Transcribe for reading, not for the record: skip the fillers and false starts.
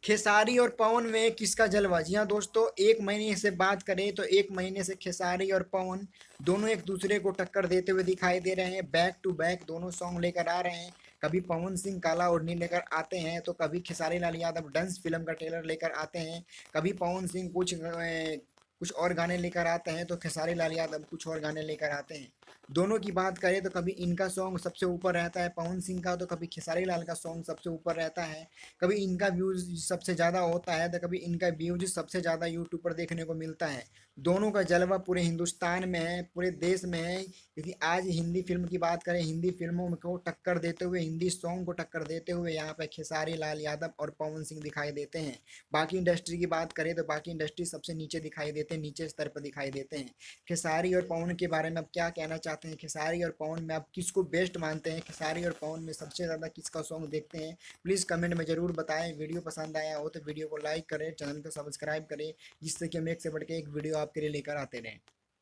खेसारी और पवन में किसका जलवा? जी हाँ दोस्तों, एक महीने से बात करें तो एक महीने से खेसारी और पवन दोनों एक दूसरे को टक्कर देते हुए दिखाई दे रहे हैं। बैक टू बैक दोनों सॉन्ग लेकर आ रहे हैं। कभी पवन सिंह काला ओढ़नी लेकर आते हैं तो कभी खेसारी लाल यादव डांस फिल्म का ट्रेलर लेकर आते हैं। कभी पवन सिंह कुछ और गाने लेकर आते हैं तो खेसारी लाल यादव कुछ और गाने लेकर आते हैं। दोनों की बात करें तो कभी इनका सॉन्ग सबसे ऊपर रहता है पवन सिंह का, तो कभी खेसारी लाल का सॉन्ग सबसे ऊपर रहता है। कभी इनका व्यूज सबसे ज़्यादा होता है तो कभी इनका व्यूज सबसे ज़्यादा यूट्यूब पर देखने को मिलता है। दोनों का जलवा पूरे हिंदुस्तान में है, पूरे देश में है, क्योंकि आज हिंदी फिल्म की बात करें, हिंदी फिल्मों को टक्कर देते हुए, हिंदी सॉन्ग को टक्कर देते हुए यहाँ पे खेसारी लाल यादव और पवन सिंह दिखाई देते हैं। बाकी इंडस्ट्री की बात करें तो बाकी इंडस्ट्री सबसे नीचे दिखाई देते हैं, नीचे स्तर पर दिखाई देते हैं। खेसारी और पवन के बारे में आप क्या कहना चाहते हैं? खेसारी और पवन में आप किसको बेस्ट मानते हैं? खेसारी और पवन में सबसे ज़्यादा किसका सॉन्ग देखते हैं? प्लीज़ कमेंट में ज़रूर बताएं। वीडियो पसंद आया हो तो वीडियो को लाइक करें, चैनल को सब्सक्राइब करें, जिससे कि हम एक से बढ़ के एक वीडियो आपके लिए लेकर आते रहें।